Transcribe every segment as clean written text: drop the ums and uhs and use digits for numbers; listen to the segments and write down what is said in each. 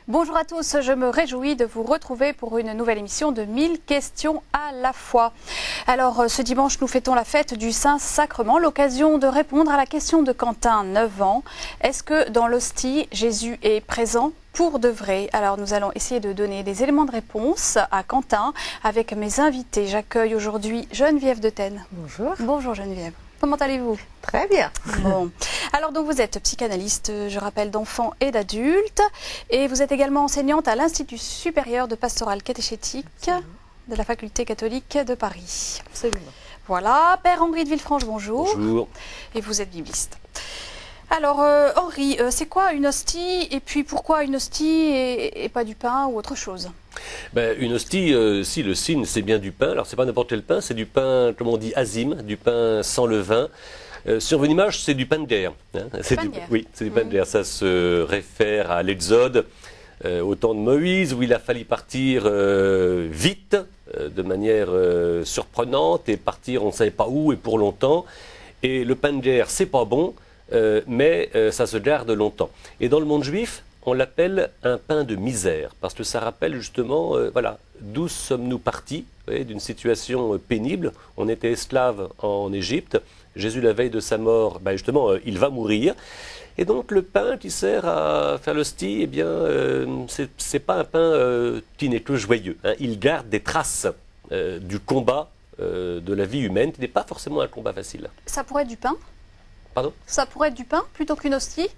Bonjour à tous, je me réjouis de vous retrouver pour une nouvelle émission de 1000 questions à la fois. Alors ce dimanche nous fêtons la fête du Saint-Sacrement, l'occasion de répondre à la question de Quentin, 9 ans. Est-ce que dans l'hostie, Jésus est présent pour de vrai? Alors nous allons essayer de donner des éléments de réponse à Quentin avec mes invités. J'accueille aujourd'hui Geneviève de Tène. Bonjour. Bonjour Geneviève. Comment allez-vous? Très bien. Bon. Alors donc vous êtes psychanalyste, je rappelle, d'enfants et d'adultes, et vous êtes également enseignante à l'Institut supérieur de pastoral catéchétique de la faculté catholique de Paris. Absolument. Voilà, Père Henri de Villefranche, bonjour. Bonjour. Et vous êtes bibliste. Alors Henri, c'est quoi une hostie, et puis pourquoi une hostie et pas du pain ou autre chose? Ben, une hostie, si le signe c'est bien du pain, alors c'est pas n'importe quel pain, c'est du pain, comme on dit, azime, du pain sans levain. Sur une image, c'est du pain de guerre. Hein. Oui, c'est du pain de guerre. Ça se réfère à l'Exode, au temps de Moïse, où il a fallu partir vite, de manière surprenante, et partir on ne savait pas où et pour longtemps. Et le pain de guerre, c'est pas bon, mais ça se garde longtemps. Et dans le monde juif, on l'appelle un pain de misère, parce que ça rappelle justement, voilà, d'où sommes-nous partis, d'une situation pénible. On était esclaves en Égypte. Jésus, la veille de sa mort, ben justement, il va mourir. Et donc le pain qui sert à faire l'hostie, eh bien, c'est pas un pain qui n'est que joyeux. Hein. Il garde des traces du combat de la vie humaine, qui n'est pas forcément un combat facile. Ça pourrait être du pain? Pardon? Ça pourrait être du pain plutôt qu'une hostie?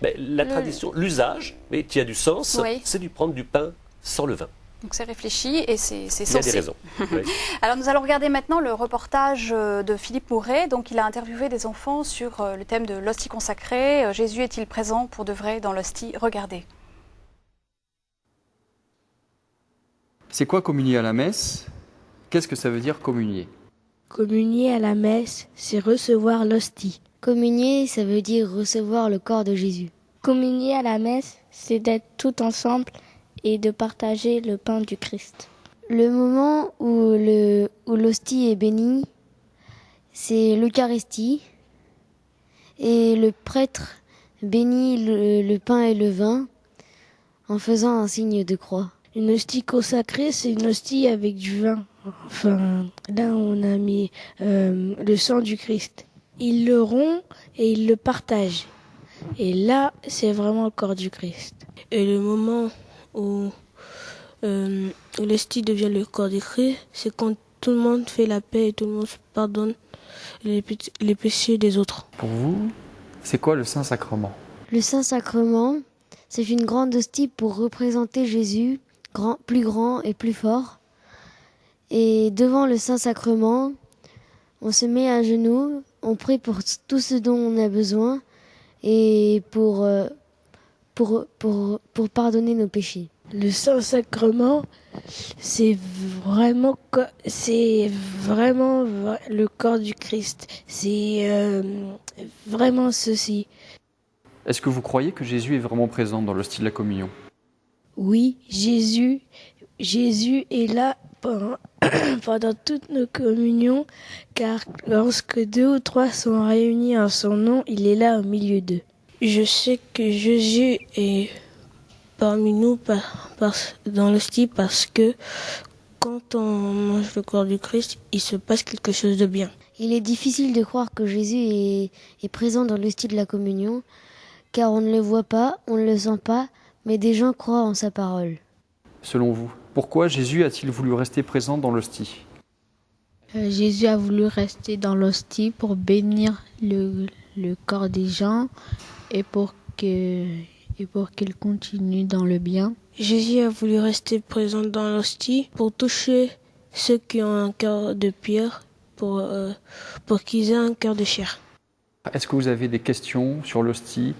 Mais la tradition, l'usage, mais qui a du sens, oui, c'est de prendre du pain sans levain. Donc c'est réfléchi et c'est censé. Il y a des raisons. Oui. Alors nous allons regarder maintenant le reportage de Philippe Mouret. Donc il a interviewé des enfants sur le thème de l'hostie consacrée. Jésus est-il présent pour de vrai dans l'hostie? Regardez. C'est quoi communier à la messe? Qu'est-ce que ça veut dire communier? Communier à la messe, c'est recevoir l'hostie. Communier, ça veut dire recevoir le corps de Jésus. Communier à la messe, c'est d'être tout ensemble et de partager le pain du Christ. Le moment où l'hostie est bénie, c'est l'Eucharistie. Et le prêtre bénit le pain et le vin en faisant un signe de croix. Une hostie consacrée, c'est une hostie avec du vin. Enfin, là on a mis le sang du Christ. Ils le rompt et ils le partagent. Et là, c'est vraiment le corps du Christ. Et le moment où l'hostie devient le corps du Christ, c'est quand tout le monde fait la paix et tout le monde se pardonne les péchés des autres. Pour vous, c'est quoi le Saint-Sacrement? Le Saint-Sacrement, c'est une grande hostie pour représenter Jésus, plus grand et plus fort. Et devant le Saint-Sacrement, on se met à genoux, on prie pour tout ce dont on a besoin et pour pardonner nos péchés. Le Saint-Sacrement, c'est vraiment le corps du Christ. C'est vraiment ceci. Est-ce que vous croyez que Jésus est vraiment présent dans l'hostie de la communion? Oui, Jésus est là pendant toutes nos communions, car lorsque 2 ou 3 sont réunis en son nom, il est là au milieu d'eux. Je sais que Jésus est parmi nous dans l'hostie parce que quand on mange le corps du Christ, il se passe quelque chose de bien. Il est difficile de croire que Jésus est présent dans l'hostie de la communion, car on ne le voit pas, on ne le sent pas, mais des gens croient en sa parole. Selon vous, pourquoi Jésus a-t-il voulu rester présent dans l'hostie? Jésus a voulu rester dans l'hostie pour bénir le corps des gens et pour qu'ils continuent dans le bien. Jésus a voulu rester présent dans l'hostie pour toucher ceux qui ont un cœur de pierre, pour qu'ils aient un cœur de chair. Est-ce que vous avez des questions sur l'hostie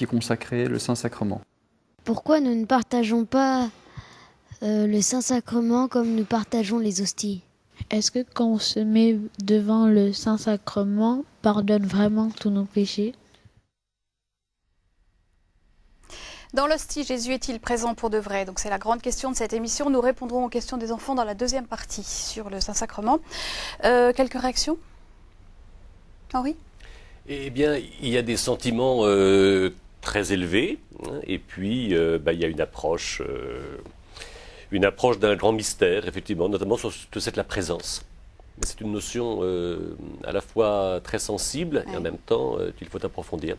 consacrée, le Saint-Sacrement? Pourquoi nous ne partageons pas le Saint-Sacrement comme nous partageons les hosties? Est-ce que quand on se met devant le Saint-Sacrement, pardonne vraiment tous nos péchés? Dans l'hostie, Jésus est-il présent pour de vrai? Donc c'est la grande question de cette émission. Nous répondrons aux questions des enfants dans la deuxième partie sur le Saint-Sacrement. Quelques réactions? Henri? Eh bien, il y a des sentiments très élevés, hein, et puis il y a une approche d'un grand mystère, effectivement, notamment sur la présence. C'est une notion à la fois très sensible et en même temps qu'il faut approfondir.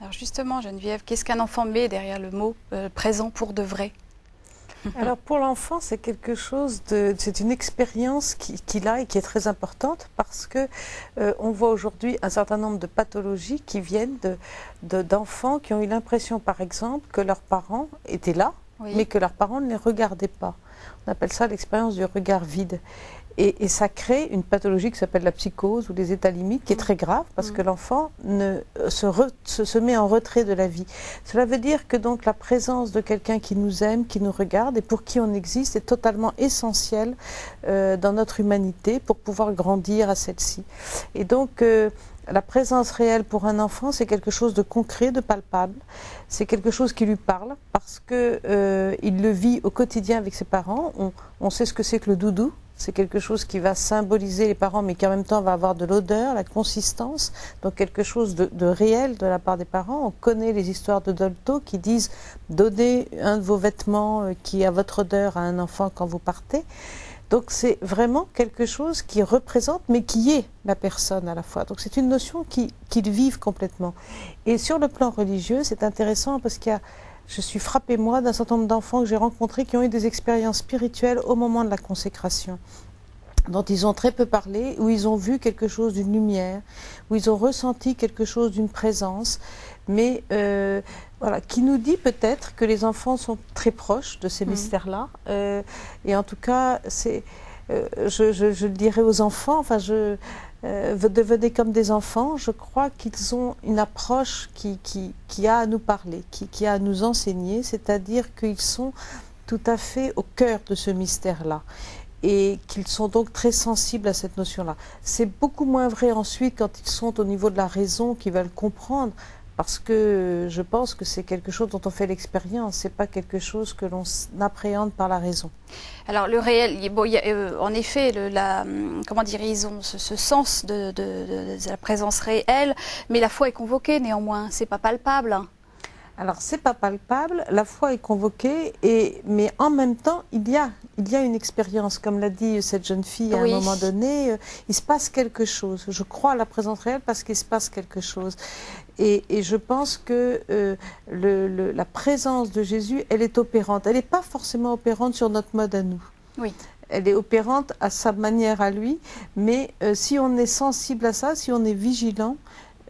Alors justement, Geneviève, qu'est-ce qu'un enfant met derrière le mot présent pour de vrai? Alors pour l'enfant, c'est quelque chose c'est une expérience qu'il a et qui est très importante parce que on voit aujourd'hui un certain nombre de pathologies qui viennent d'enfants qui ont eu l'impression, par exemple, que leurs parents étaient là, mais que leurs parents ne les regardaient pas. On appelle ça l'expérience du regard vide. Et ça crée une pathologie qui s'appelle la psychose ou les états limites, qui est très grave parce que l'enfant se met en retrait de la vie. Cela veut dire que donc la présence de quelqu'un qui nous aime, qui nous regarde et pour qui on existe est totalement essentielle dans notre humanité pour pouvoir grandir à celle-ci. Et donc la présence réelle pour un enfant, c'est quelque chose de concret, de palpable. C'est quelque chose qui lui parle parce que il le vit au quotidien avec ses parents. On sait ce que c'est que le doudou. C'est quelque chose qui va symboliser les parents, mais qui en même temps va avoir de l'odeur, la consistance, donc quelque chose de réel de la part des parents. On connaît les histoires de Dolto qui disent « donnez un de vos vêtements qui a votre odeur à un enfant quand vous partez ». Donc c'est vraiment quelque chose qui représente, mais qui est la personne à la fois. Donc c'est une notion qu'ils vivent complètement. Et sur le plan religieux, c'est intéressant parce je suis frappée, moi, d'un certain nombre d'enfants que j'ai rencontrés qui ont eu des expériences spirituelles au moment de la consécration, dont ils ont très peu parlé, où ils ont vu quelque chose d'une lumière, où ils ont ressenti quelque chose d'une présence, mais voilà, qui nous dit peut-être que les enfants sont très proches de ces mystères-là. Et en tout cas, je le dirais aux enfants, devenez comme des enfants, je crois qu'ils ont une approche qui a à nous parler, qui a à nous enseigner, c'est-à-dire qu'ils sont tout à fait au cœur de ce mystère-là et qu'ils sont donc très sensibles à cette notion-là. C'est beaucoup moins vrai ensuite quand ils sont au niveau de la raison, qu'ils veulent comprendre, parce que je pense que c'est quelque chose dont on fait l'expérience, c'est pas quelque chose que l'on appréhende par la raison. Alors le réel, bon, il y a, en effet, comment dire, ils ont ce sens de la présence réelle, mais la foi est convoquée néanmoins, c'est pas palpable. Alors c'est pas palpable, la foi est convoquée, mais en même temps il y a une expérience, comme l'a dit cette jeune fille à un moment donné, il se passe quelque chose. Je crois à la présence réelle parce qu'il se passe quelque chose. Et je pense que la présence de Jésus, elle est opérante. Elle n'est pas forcément opérante sur notre mode à nous. Oui. Elle est opérante à sa manière à lui, mais si on est sensible à ça, si on est vigilant,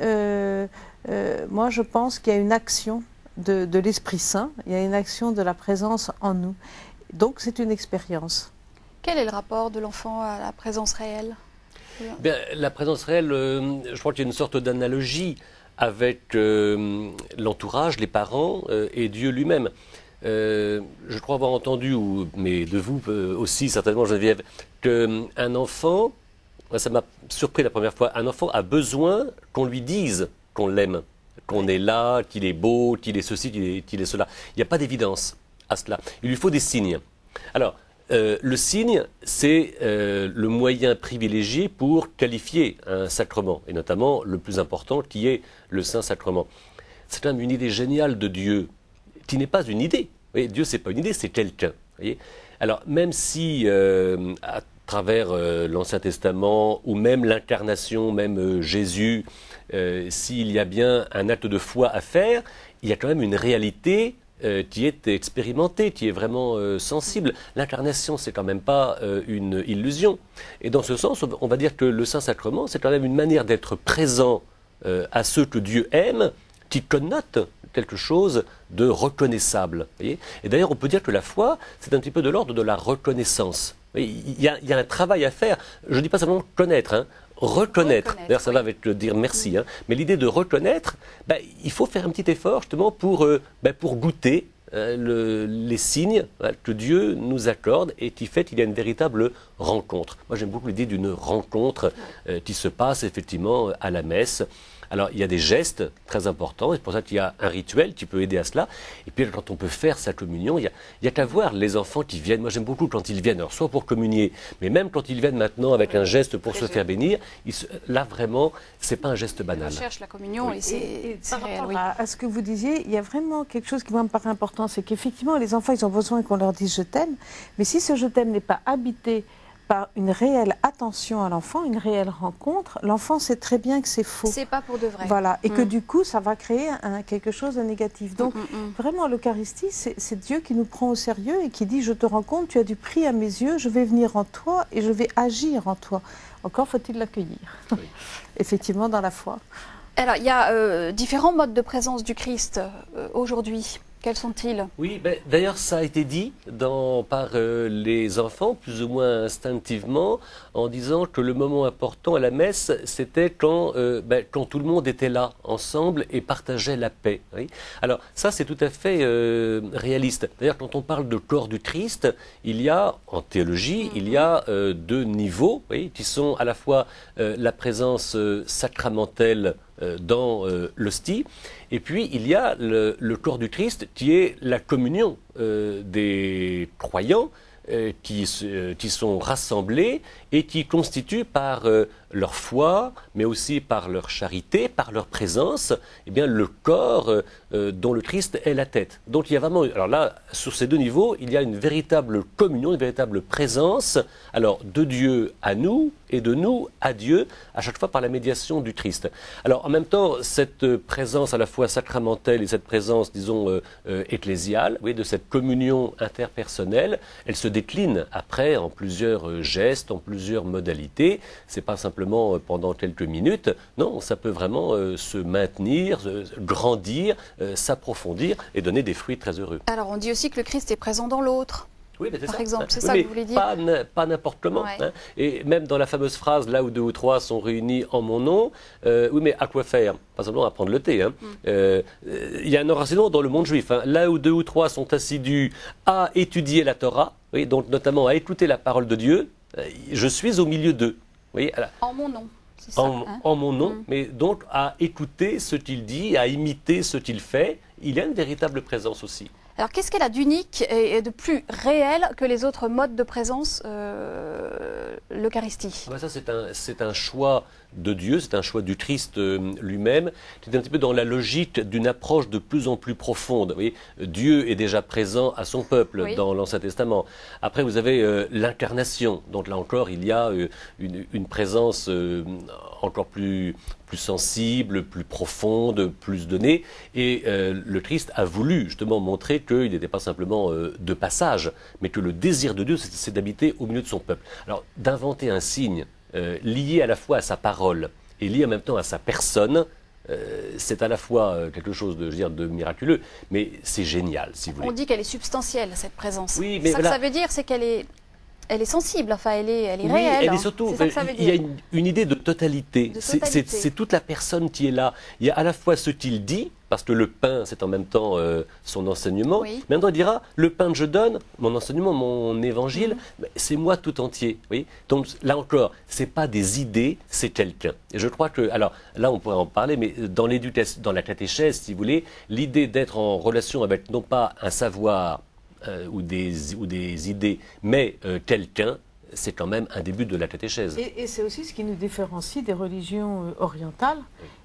moi je pense qu'il y a une action de l'Esprit Saint, il y a une action de la présence en nous. Donc c'est une expérience. Quel est le rapport de l'enfant à la présence réelle? Bien, la présence réelle, je crois qu'il y a une sorte d'analogie avec l'entourage, les parents et Dieu lui-même. Je crois avoir entendu, mais de vous aussi certainement Geneviève, qu'un enfant, ça m'a surpris la première fois, un enfant a besoin qu'on lui dise qu'on l'aime, qu'on est là, qu'il est beau, qu'il est ceci, qu'il est cela. Il n'y a pas d'évidence à cela. Il lui faut des signes. Alors, le signe, c'est le moyen privilégié pour qualifier un sacrement, et notamment le plus important qui est le Saint-Sacrement. C'est quand même une idée géniale de Dieu, qui n'est pas une idée. Vous voyez, Dieu, ce n'est pas une idée, c'est quelqu'un. Alors, même si, à travers l'Ancien Testament, ou même l'incarnation, même Jésus, s'il y a bien un acte de foi à faire, il y a quand même une réalité qui est expérimentée, qui est vraiment sensible. L'incarnation, c'est quand même pas une illusion. Et dans ce sens, on va dire que le Saint-Sacrement, c'est quand même une manière d'être présent à ceux que Dieu aime, qui connote quelque chose de reconnaissable. Voyez, et d'ailleurs, on peut dire que la foi, c'est un petit peu de l'ordre de la reconnaissance. Il y a un travail à faire. Je ne dis pas simplement connaître, hein. Reconnaître. D'ailleurs, ça va avec le dire merci. Hein. Mais l'idée de reconnaître, il faut faire un petit effort justement pour goûter les signes que Dieu nous accorde et qui fait qu'il y a une véritable rencontre. Moi, j'aime beaucoup l'idée d'une rencontre qui se passe effectivement à la messe Alors, il y a des gestes très importants, et c'est pour ça qu'il y a un rituel qui peut aider à cela. Et puis, quand on peut faire sa communion, il y a qu'à voir les enfants qui viennent. Moi, j'aime beaucoup quand ils viennent, alors soit pour communier, mais même quand ils viennent maintenant avec un geste pour se faire bénir, là, vraiment, c'est pas un geste banal. On cherche la communion et c'est réel, oui. À ce que vous disiez, il y a vraiment quelque chose qui moi me paraît important, c'est qu'effectivement, les enfants, ils ont besoin qu'on leur dise « je t'aime », mais si ce « je t'aime » n'est pas habité par une réelle attention à l'enfant, une réelle rencontre, l'enfant sait très bien que c'est faux. C'est pas pour de vrai. Voilà, et que du coup, ça va créer quelque chose de négatif. Donc, vraiment, l'Eucharistie, c'est Dieu qui nous prend au sérieux et qui dit « je te rencontre, tu as du prix à mes yeux, je vais venir en toi et je vais agir en toi ». Encore faut-il l'accueillir, oui. Effectivement, dans la foi. Alors, il y a différents modes de présence du Christ aujourd'hui. Quels sont-ils? Oui, d'ailleurs, ça a été dit par les enfants, plus ou moins instinctivement, en disant que le moment important à la messe, c'était quand tout le monde était là, ensemble, et partageait la paix. Oui. Alors, ça, c'est tout à fait réaliste. D'ailleurs, quand on parle de corps du Christ, il y a, en théologie, il y a deux niveaux, oui, qui sont à la fois la présence sacramentelle dans l'hostie, et puis il y a le corps du Christ qui est la communion des croyants qui sont rassemblés et qui constituent par leur foi, mais aussi par leur charité, par leur présence, eh bien, le corps dont le Christ est la tête. Donc il y a vraiment, alors là, sur ces deux niveaux, il y a une véritable communion, une véritable présence, alors de Dieu à nous et de nous à Dieu, à chaque fois par la médiation du Christ. Alors en même temps, cette présence à la fois sacramentelle et cette présence, disons, ecclésiale, oui, de cette communion interpersonnelle, elle se décline après en plusieurs gestes, en plusieurs modalités. C'est pas simplement pendant quelques minutes, non, ça peut vraiment se maintenir, grandir, s'approfondir et donner des fruits très heureux. Alors on dit aussi que le Christ est présent dans l'autre. Oui, mais par exemple, c'est oui, ça que vous voulez dire? Pas n'importe comment. Ouais. Hein. Et même dans la fameuse phrase, là où deux ou trois sont réunis en mon nom, oui, mais à quoi faire? Pas simplement à prendre le thé. Hein. Il y a un enracinement dans le monde juif. Hein. Là où deux ou trois sont assidus à étudier la Torah, oui, donc notamment à écouter la parole de Dieu, je suis au milieu d'eux. Oui, en mon nom. En mon nom, mais donc à écouter ce qu'il dit, à imiter ce qu'il fait, il y a une véritable présence aussi. Alors qu'est-ce qu'elle a d'unique et de plus réel que les autres modes de présence, l'Eucharistie? Ça c'est un choix de Dieu, c'est un choix du Christ lui-même, qui est un petit peu dans la logique d'une approche de plus en plus profonde. Vous voyez, Dieu est déjà présent à son peuple dans l'Ancien Testament. Après vous avez l'incarnation, donc là encore il y a une présence encore plus sensible, plus profonde, plus donnée. Et le Christ a voulu justement montrer qu'il n'était pas simplement de passage, mais que le désir de Dieu, c'est d'habiter au milieu de son peuple. Alors, d'inventer un signe lié à la fois à sa parole et lié en même temps à sa personne, c'est à la fois quelque chose de miraculeux, mais c'est génial, si vous voulez. On dit qu'elle est substantielle, cette présence. Oui, mais ça, voilà. Ça veut dire, c'est qu'elle est... Elle est sensible, enfin, elle est oui, réelle. Elle est surtout, il y a une idée de totalité. C'est toute la personne qui est là. Il y a à la fois ce qu'il dit, parce que le pain, c'est en même temps son enseignement. Oui. Mais en même temps, il dira, le pain que je donne, mon enseignement, mon évangile, c'est moi tout entier. Oui. Donc là encore, c'est pas des idées, c'est quelqu'un. Et je crois que, alors là, on pourrait en parler, mais dans l'éducation, dans la catéchèse, si vous voulez, l'idée d'être en relation avec non pas un savoir, ou des idées, mais quelqu'un, c'est quand même un début de la catéchèse. Et c'est aussi ce qui nous différencie des religions orientales.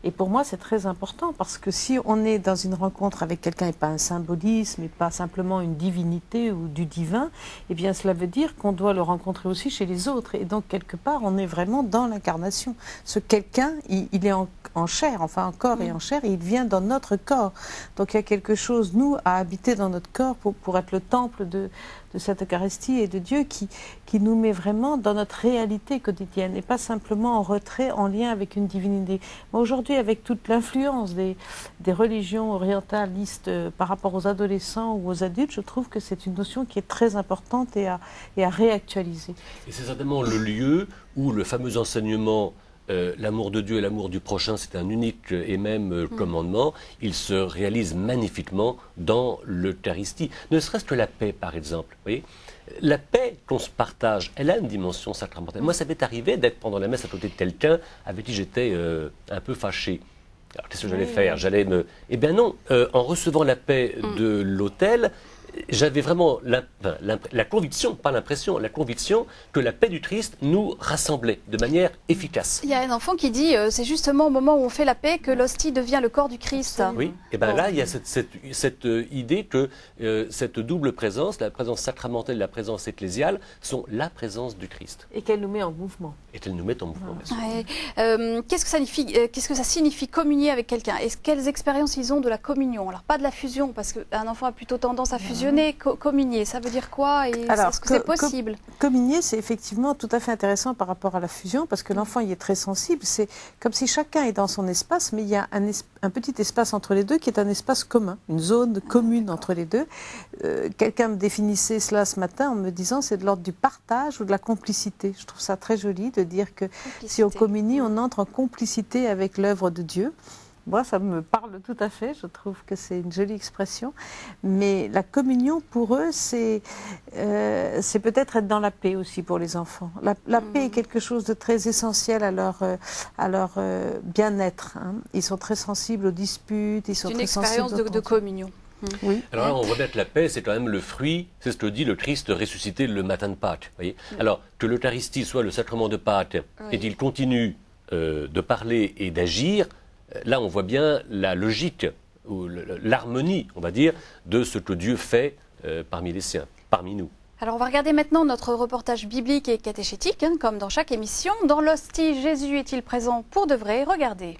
Et pour moi, c'est très important parce que si on est dans une rencontre avec quelqu'un et pas un symbolisme et pas simplement une divinité ou du divin, eh bien cela veut dire qu'on doit le rencontrer aussi chez les autres. Et donc, quelque part, on est vraiment dans l'incarnation. Ce quelqu'un, il est en chair, enfin en corps et en chair, et il vient dans notre corps. Donc il y a quelque chose, nous, à habiter dans notre corps pour être le temple de cette Eucharistie et de Dieu qui nous met vraiment dans notre réalité quotidienne et pas simplement en retrait, en lien avec une divinité. Mais aujourd'hui, avec toute l'influence des religions orientalistes par rapport aux adolescents ou aux adultes, je trouve que c'est une notion qui est très importante et à réactualiser. Et c'est certainement le lieu où le fameux enseignement l'amour de Dieu et l'amour du prochain, c'est un unique et même commandement. Il se réalise magnifiquement dans l'Eucharistie. Ne serait-ce que la paix, par exemple. Vous voyez, la paix qu'on se partage, elle a une dimension sacramentelle. Moi, ça m'est arrivé d'être pendant la messe à côté de quelqu'un avec qui j'étais un peu fâché. Alors qu'est-ce que j'allais faire? Eh bien non, en recevant la paix de l'autel, j'avais vraiment la conviction, pas l'impression, la conviction que la paix du Christ nous rassemblait de manière efficace. Il y a un enfant qui dit, c'est justement au moment où on fait la paix que l'hostie devient le corps du Christ. Oui, et bien là, il y a cette idée que cette double présence, la présence sacramentelle et la présence ecclésiale, sont la présence du Christ. Et qu'elle nous met en mouvement. Et qu'elle nous met en mouvement, bien sûr. Ouais. Qu'est-ce que ça signifie communier avec quelqu'un? Et quelles expériences ils ont de la communion? Alors pas de la fusion, parce qu'un enfant a plutôt tendance à fusionner. Communier, ça veut dire quoi? Est-ce que c'est possible? Communier, c'est effectivement tout à fait intéressant par rapport à la fusion, parce que l'enfant y est très sensible. C'est comme si chacun est dans son espace, mais il y a un petit espace entre les deux qui est un espace commun, une zone commune entre les deux. Quelqu'un me définissait cela ce matin en me disant c'est de l'ordre du partage ou de la complicité. Je trouve ça très joli de dire que si on communie, on entre en complicité avec l'œuvre de Dieu. Moi, ça me parle tout à fait, je trouve que c'est une jolie expression. Mais la communion, pour eux, c'est peut-être être dans la paix aussi pour les enfants. La paix est quelque chose de très essentiel à leur bien-être. Hein. Ils sont très sensibles aux disputes, ils sont très sensibles C'est une expérience de communion. Oui. Alors là, on voit bien que la paix, c'est quand même le fruit, c'est ce que dit le Christ ressuscité le matin de Pâques. Voyez. Alors, que l'Eucharistie soit le sacrement de Pâques, et qu'il continue de parler et d'agir, là, on voit bien la logique, ou l'harmonie, on va dire, de ce que Dieu fait parmi les siens, parmi nous. Alors, on va regarder maintenant notre reportage biblique et catéchétique, hein, comme dans chaque émission. Dans l'hostie, Jésus est-il présent pour de vrai? Regardez.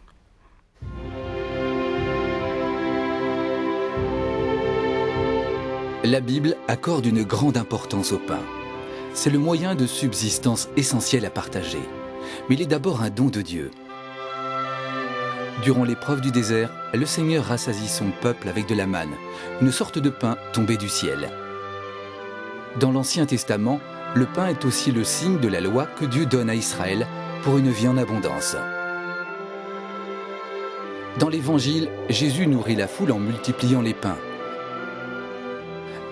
La Bible accorde une grande importance au pain. C'est le moyen de subsistance essentiel à partager. Mais il est d'abord un don de Dieu. Durant l'épreuve du désert, le Seigneur rassasie son peuple avec de la manne, une sorte de pain tombé du ciel. Dans l'Ancien Testament, le pain est aussi le signe de la loi que Dieu donne à Israël pour une vie en abondance. Dans l'Évangile, Jésus nourrit la foule en multipliant les pains.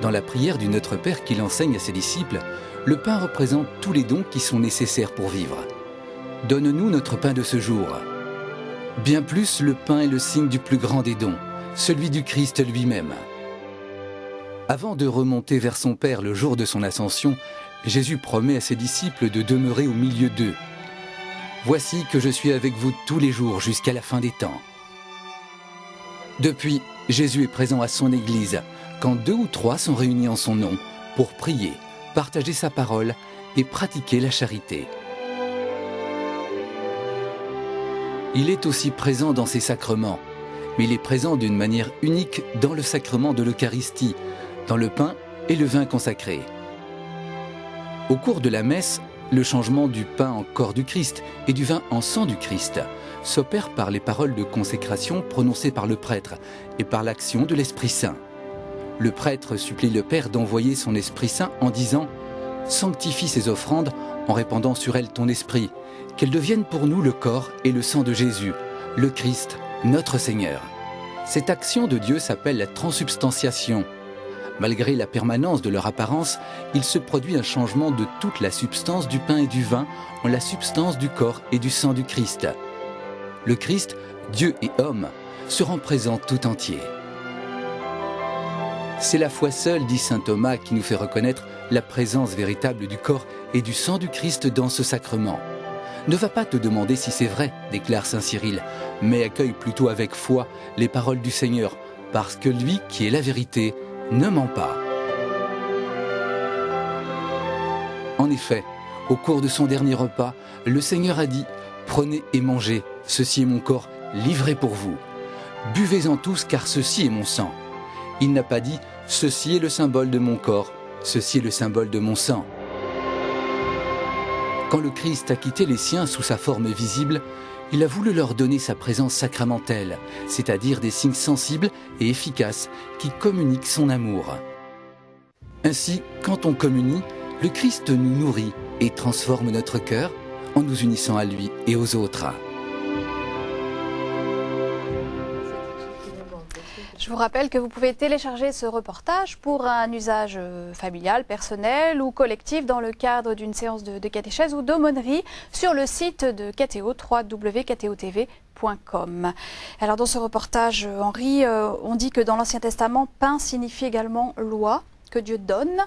Dans la prière du Notre Père qu'il enseigne à ses disciples, le pain représente tous les dons qui sont nécessaires pour vivre. Donne-nous notre pain de ce jour. Bien plus, le pain est le signe du plus grand des dons, celui du Christ lui-même. Avant de remonter vers son Père le jour de son ascension, Jésus promet à ses disciples de demeurer au milieu d'eux. « Voici que je suis avec vous tous les jours jusqu'à la fin des temps. » Depuis, Jésus est présent à son Église, quand 2 ou 3 sont réunis en son nom, pour prier, partager sa parole et pratiquer la charité. Il est aussi présent dans ses sacrements, mais il est présent d'une manière unique dans le sacrement de l'Eucharistie, dans le pain et le vin consacré. Au cours de la messe, le changement du pain en corps du Christ et du vin en sang du Christ s'opère par les paroles de consécration prononcées par le prêtre et par l'action de l'Esprit Saint. Le prêtre supplie le Père d'envoyer son Esprit Saint en disant « Sanctifie ces offrandes en répandant sur elles ton Esprit, qu'elles deviennent pour nous le corps et le sang de Jésus, le Christ, notre Seigneur. » Cette action de Dieu s'appelle la transsubstantiation. Malgré la permanence de leur apparence, il se produit un changement de toute la substance du pain et du vin en la substance du corps et du sang du Christ. Le Christ, Dieu et homme, se rend présent tout entier. C'est la foi seule, dit saint Thomas, qui nous fait reconnaître la présence véritable du corps et du sang du Christ dans ce sacrement. Ne va pas te demander si c'est vrai, déclare saint Cyril, mais accueille plutôt avec foi les paroles du Seigneur, parce que lui, qui est la vérité, ne ment pas. En effet, au cours de son dernier repas, le Seigneur a dit « Prenez et mangez, ceci est mon corps livré pour vous. Buvez-en tous, car ceci est mon sang. » Il n'a pas dit « Ceci est le symbole de mon corps, ceci est le symbole de mon sang. » Quand le Christ a quitté les siens sous sa forme visible, il a voulu leur donner sa présence sacramentelle, c'est-à-dire des signes sensibles et efficaces qui communiquent son amour. Ainsi, quand on communie, le Christ nous nourrit et transforme notre cœur en nous unissant à lui et aux autres. Je vous rappelle que vous pouvez télécharger ce reportage pour un usage familial, personnel ou collectif dans le cadre d'une séance de catéchèse ou d'aumônerie sur le site de KTO, www.ktotv.com. Alors dans ce reportage, Henri, on dit que dans l'Ancien Testament, pain signifie également loi que Dieu donne.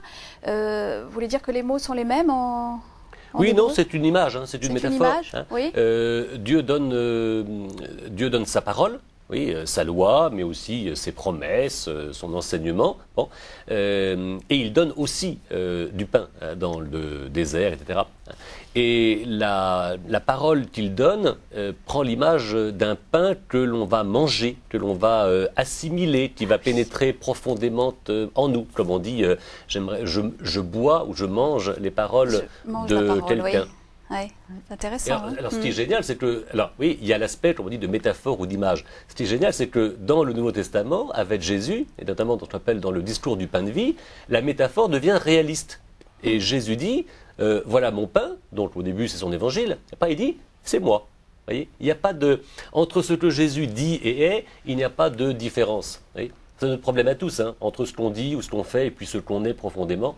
Vous voulez dire que les mots sont les mêmes en non, c'est une image, c'est une métaphore. Oui. Dieu donne sa parole. Oui, sa loi, mais aussi ses promesses, son enseignement. Bon. Et il donne aussi du pain dans le désert, etc. Et la parole qu'il donne prend l'image d'un pain que l'on va manger, que l'on va assimiler, qui va pénétrer profondément en nous. Comme on dit, je bois ou je mange les paroles de quelqu'un. Oui. Oui, c'est intéressant. Alors, ce qui est génial, c'est que, il y a l'aspect, comme on dit, de métaphore ou d'image. Ce qui est génial, c'est que dans le Nouveau Testament, avec Jésus, et notamment dans ce qu'on appelle dans le discours du pain de vie, la métaphore devient réaliste. Et Jésus dit, voilà mon pain, donc au début c'est son évangile, après il dit, c'est moi. Vous voyez, il n'y a pas de, entre ce que Jésus dit et est, il n'y a pas de différence. Vous voyez. C'est notre problème à tous, entre ce qu'on dit ou ce qu'on fait et puis ce qu'on est profondément.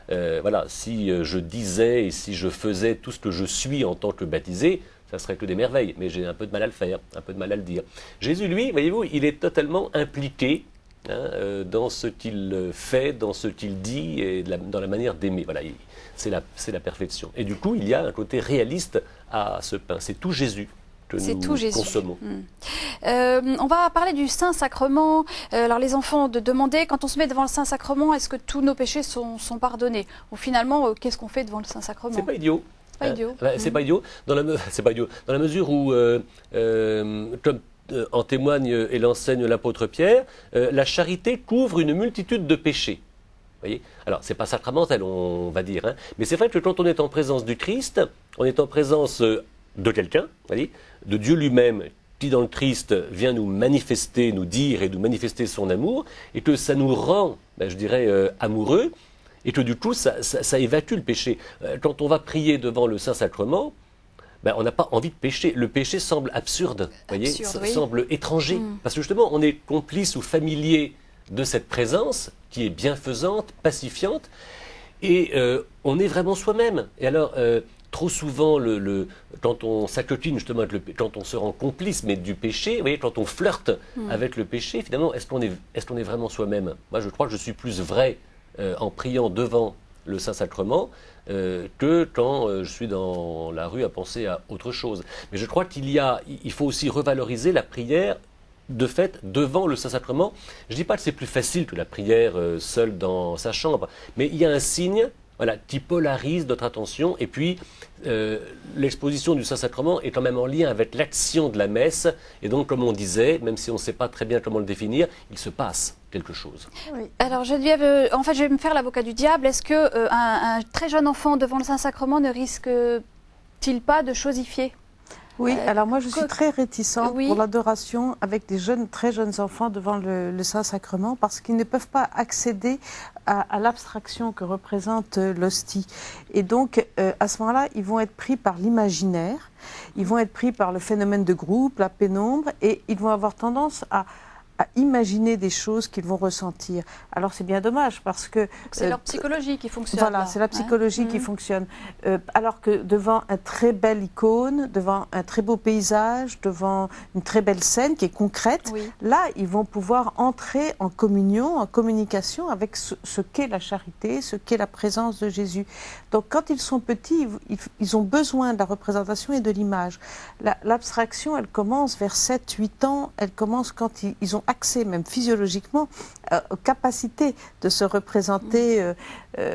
Voilà, si je disais et si je faisais tout ce que je suis en tant que baptisé, ça serait que des merveilles, mais j'ai un peu de mal à le faire, un peu de mal à le dire. Jésus, lui, voyez-vous, il est totalement impliqué dans ce qu'il fait, dans ce qu'il dit et dans la manière d'aimer. Voilà, c'est la perfection. Et du coup, il y a un côté réaliste à ce pain. C'est tout Jésus. C'est tout Jésus. Consommons. On va parler du Saint-Sacrement. Alors les enfants de demander, quand on se met devant le Saint-Sacrement, est-ce que tous nos péchés sont pardonnés? Ou finalement, qu'est-ce qu'on fait devant le Saint-Sacrement? C'est pas idiot. Pas idiot. C'est pas idiot. C'est pas idiot. Dans la mesure où, comme en témoigne et l'enseigne l'apôtre Pierre, la charité couvre une multitude de péchés. Voyez. Alors, c'est pas sacramentel, on va dire, mais c'est vrai que quand on est en présence du Christ, on est en présence de quelqu'un, de Dieu lui-même, qui dans le Christ vient nous manifester, nous dire et nous manifester son amour, et que ça nous rend, je dirais, amoureux, et que du coup, ça évacue le péché. Quand on va prier devant le Saint-Sacrement, on n'a pas envie de pécher. Le péché semble absurde, semble étranger, parce que justement, on est complice ou familier de cette présence qui est bienfaisante, pacifiante, et on est vraiment soi-même. Et alors, trop souvent, quand on s'acoquine justement, quand on se rend complice mais du péché, vous voyez, quand on flirte avec le péché, finalement, est-ce qu'on est vraiment soi-même? Moi, je crois que je suis plus vrai en priant devant le Saint-Sacrement que quand je suis dans la rue à penser à autre chose. Mais je crois il faut aussi revaloriser la prière de fait devant le Saint-Sacrement. Je ne dis pas que c'est plus facile que la prière seule dans sa chambre, mais il y a un signe qui polarise notre attention. Et puis, l'exposition du Saint-Sacrement est quand même en lien avec l'action de la messe. Et donc, comme on disait, même si on ne sait pas très bien comment le définir, il se passe quelque chose. Oui. Alors, Geneviève, en fait, je vais me faire l'avocat du diable. Est-ce qu'un très jeune enfant devant le Saint-Sacrement ne risque-t-il pas de chosifier? Oui, alors moi je suis très réticente pour l'adoration avec des très jeunes enfants devant le Saint-Sacrement parce qu'ils ne peuvent pas accéder à l'abstraction que représente l'hostie. Et donc à ce moment-là, ils vont être pris par l'imaginaire, ils vont être pris par le phénomène de groupe, la pénombre, et ils vont avoir tendance à imaginer des choses qu'ils vont ressentir. Alors c'est bien dommage parce que... C'est leur psychologie qui fonctionne. Voilà, c'est la psychologie qui fonctionne. Alors que devant une très belle icône, devant un très beau paysage, devant une très belle scène qui est concrète, là ils vont pouvoir entrer en communion, en communication avec ce qu'est la charité, ce qu'est la présence de Jésus. Donc quand ils sont petits, ils ont besoin de la représentation et de l'image. L'abstraction, elle commence vers 7-8 ans, elle commence quand ils ont accès, même physiologiquement, aux capacités de se représenter.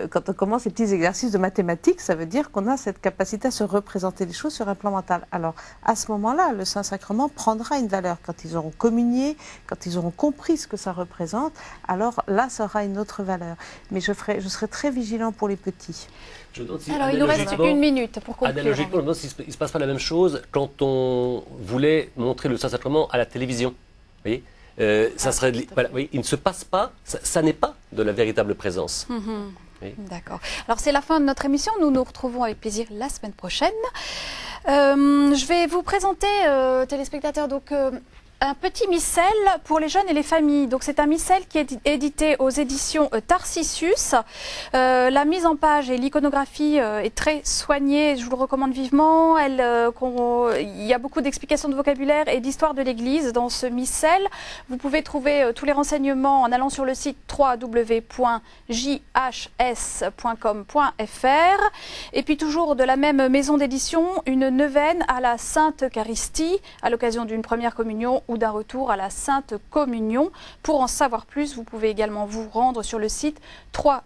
Quand on commence les petits exercices de mathématiques, ça veut dire qu'on a cette capacité à se représenter les choses sur un plan mental. Alors, à ce moment-là, le Saint-Sacrement prendra une valeur. Quand ils auront communié, quand ils auront compris ce que ça représente, alors là, ça aura une autre valeur. Mais je serai très vigilant pour les petits. Alors, il nous reste une minute pour conclure. Analogiquement, il ne se passe pas la même chose quand on voulait montrer le Saint-Sacrement à la télévision. Vous voyez, ça serait, il ne se passe pas, ça n'est pas de la véritable présence. Oui. D'accord. Alors c'est la fin de notre émission. Nous nous retrouvons avec plaisir la semaine prochaine. Je vais vous présenter, téléspectateurs, donc Un petit missel pour les jeunes et les familles. Donc c'est un missel qui est édité aux éditions Tarcissus. La mise en page et l'iconographie est très soignée. Je vous le recommande vivement. Il y a beaucoup d'explications de vocabulaire et d'histoire de l'Église dans ce missel. Vous pouvez trouver tous les renseignements en allant sur le site www.jhs.com.fr. Et puis toujours de la même maison d'édition, une neuvaine à la Sainte Eucharistie à l'occasion d'une première communion ou d'un retour à la Sainte Communion. Pour en savoir plus, vous pouvez également vous rendre sur le site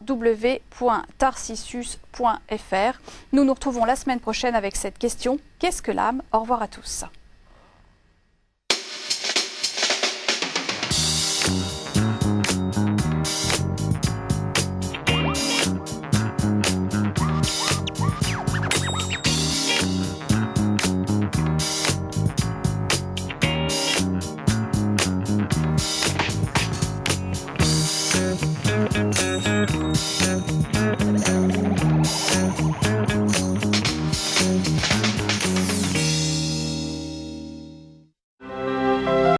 www.tarcissus.fr. Nous nous retrouvons la semaine prochaine avec cette question. Qu'est-ce que l'âme? Au revoir à tous. Thank you.